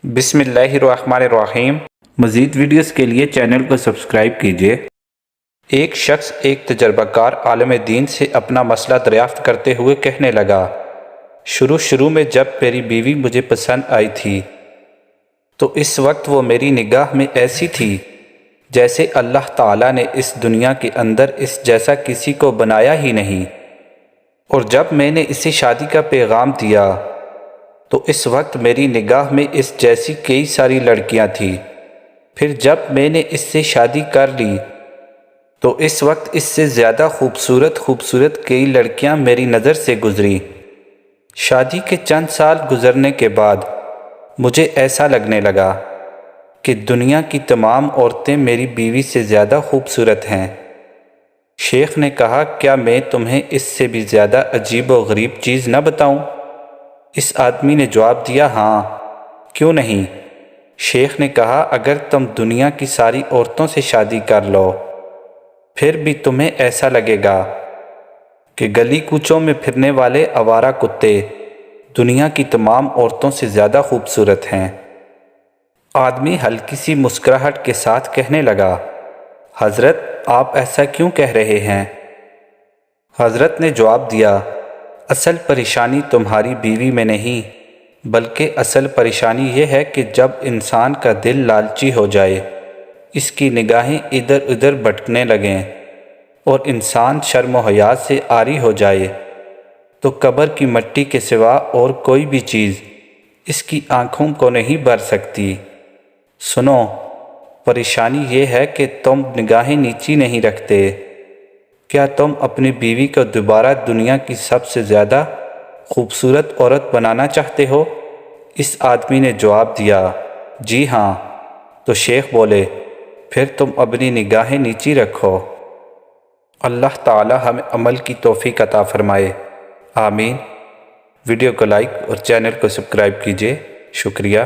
بسم اللہ الرحمن الرحیم۔ مزید ویڈیوز کے لیے چینل کو سبسکرائب کیجیے۔ ایک شخص ایک تجربہ کار عالم دین سے اپنا مسئلہ دریافت کرتے ہوئے کہنے لگا، شروع میں جب میری بیوی مجھے پسند آئی تھی تو اس وقت وہ میری نگاہ میں ایسی تھی جیسے اللہ تعالیٰ نے اس دنیا کے اندر اس جیسا کسی کو بنایا ہی نہیں، اور جب میں نے اسے شادی کا پیغام دیا تو اس وقت میری نگاہ میں اس جیسی کئی ساری لڑکیاں تھیں۔ پھر جب میں نے اس سے شادی کر لی تو اس وقت اس سے زیادہ خوبصورت کئی لڑکیاں میری نظر سے گزری۔ شادی کے چند سال گزرنے کے بعد مجھے ایسا لگنے لگا کہ دنیا کی تمام عورتیں میری بیوی سے زیادہ خوبصورت ہیں۔ شیخ نے کہا، کیا میں تمہیں اس سے بھی زیادہ عجیب و غریب چیز نہ بتاؤں؟ اس آدمی نے جواب دیا، ہاں، کیوں نہیں؟ شیخ نے کہا، اگر تم دنیا کی ساری عورتوں سے شادی کر لو پھر بھی تمہیں ایسا لگے گا کہ گلی کوچوں میں پھرنے والے آوارہ کتے دنیا کی تمام عورتوں سے زیادہ خوبصورت ہیں۔ آدمی ہلکی سی مسکراہٹ کے ساتھ کہنے لگا، حضرت آپ ایسا کیوں کہہ رہے ہیں؟ حضرت نے جواب دیا، اصل پریشانی تمہاری بیوی میں نہیں بلکہ اصل پریشانی یہ ہے کہ جب انسان کا دل لالچی ہو جائے، اس کی نگاہیں ادھر ادھر بھٹکنے لگیں اور انسان شرم و حیا سے عاری ہو جائے تو قبر کی مٹی کے سوا اور کوئی بھی چیز اس کی آنکھوں کو نہیں بھر سکتی۔ سنو، پریشانی یہ ہے کہ تم نگاہیں نیچی نہیں رکھتے۔ کیا تم اپنی بیوی کو دوبارہ دنیا کی سب سے زیادہ خوبصورت عورت بنانا چاہتے ہو؟ اس آدمی نے جواب دیا، جی ہاں۔ تو شیخ بولے، پھر تم اپنی نگاہیں نیچی رکھو۔ اللہ تعالی ہمیں عمل کی توفیق عطا فرمائے، آمین۔ ویڈیو کو لائک اور چینل کو سبسکرائب کیجیے، شکریہ۔